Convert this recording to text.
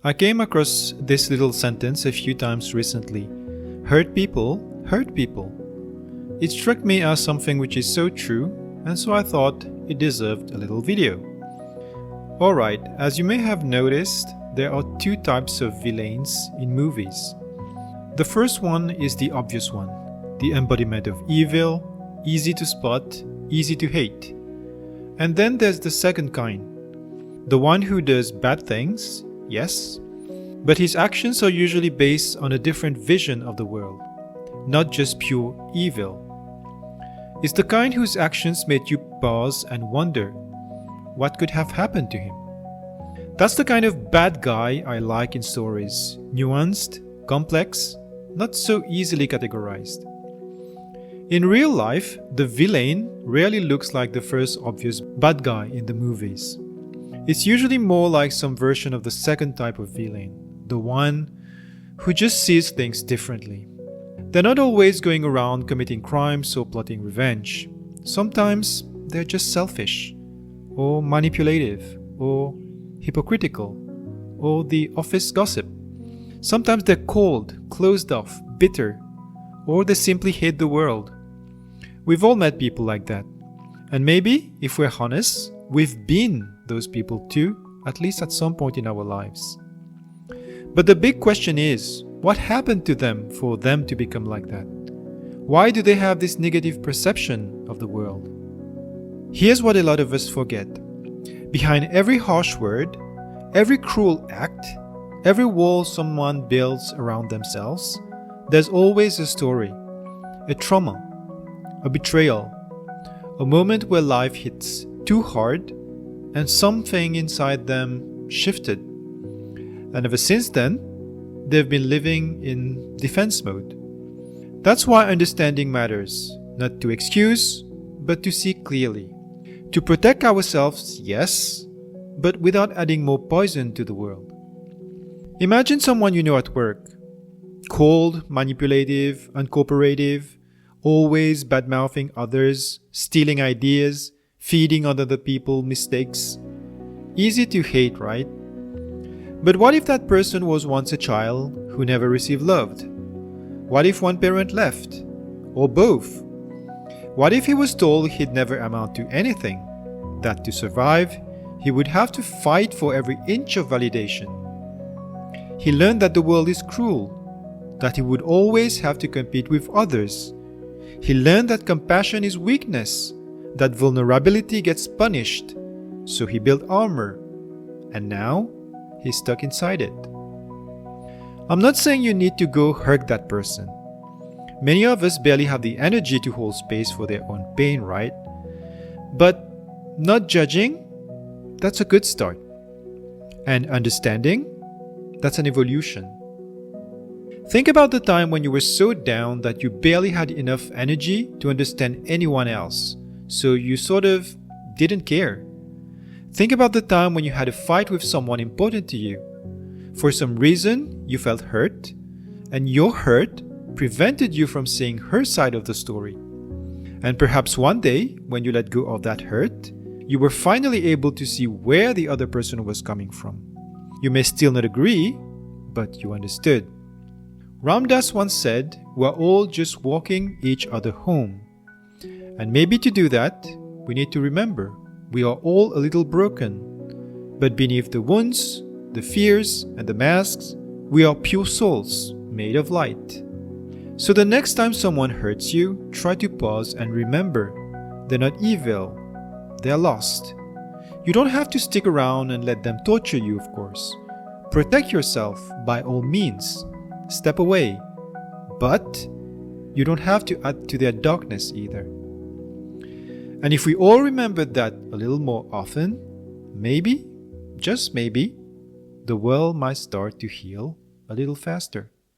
I came across this little sentence a few times recently. Hurt people hurt people. It struck me as something which is so true, and so I thought it deserved a little video. Alright, as you may have noticed, there are two types of villains in movies. The first one is the obvious one, the embodiment of evil, easy to spot, easy to hate. And then there's the second kind, the one who does bad things, yes, but his actions are usually based on a different vision of the world, not just pure evil. It's the kind whose actions made you pause and wonder what could have happened to him. That's the kind of bad guy I like in stories, nuanced, complex, not so easily categorized. In real life, the villain rarely looks like the first obvious bad guy in the movies. It's usually more like some version of the second type of villain, the one who just sees things differently. They're not always going around committing crimes or plotting revenge. Sometimes they're just selfish, or manipulative, or hypocritical, or the office gossip. Sometimes they're cold, closed off, bitter, or they simply hate the world. We've all met people like that. And maybe, if we're honest, we've been those people too, at least at some point in our lives. But the big question is, what happened to them for them to become like that? Why do they have this negative perception of the world? Here's what a lot of us forget. Behind every harsh word, every cruel act, every wall someone builds around themselves, there's always a story, a trauma, a betrayal, a moment where life hits too hard and something inside them shifted. And ever since then, they've been living in defense mode. That's why understanding matters, not to excuse, but to see clearly. To protect ourselves, yes, but without adding more poison to the world. Imagine someone you know at work. Cold, manipulative, uncooperative, always bad-mouthing others, stealing ideas, feeding on other people's mistakes. Easy to hate, right? But what if that person was once a child who never received love? What if one parent left? Or both? What if he was told he'd never amount to anything? That to survive, he would have to fight for every inch of validation. He learned that the world is cruel, that he would always have to compete with others. He learned that compassion is weakness, that vulnerability gets punished, so he built armor. And now, he's stuck inside it. I'm not saying you need to go hurt that person. Many of us barely have the energy to hold space for their own pain, right? But not judging, that's a good start. And understanding, that's an evolution. Think about the time when you were so down that you barely had enough energy to understand anyone else, so you sort of didn't care. Think about the time when you had a fight with someone important to you. For some reason, you felt hurt, and your hurt prevented you from seeing her side of the story. And perhaps one day, when you let go of that hurt, you were finally able to see where the other person was coming from. You may still not agree, but you understood. Ram Dass once said, "We're all just walking each other home." And maybe to do that, we need to remember we are all a little broken, but beneath the wounds, the fears, and the masks, we are pure souls made of light. So the next time someone hurts you, try to pause and remember, they're not evil, they're lost. You don't have to stick around and let them torture you, of course. Protect yourself by all means. Step away. But you don't have to add to their darkness either. And if we all remembered that a little more often, maybe, just maybe, the world might start to heal a little faster.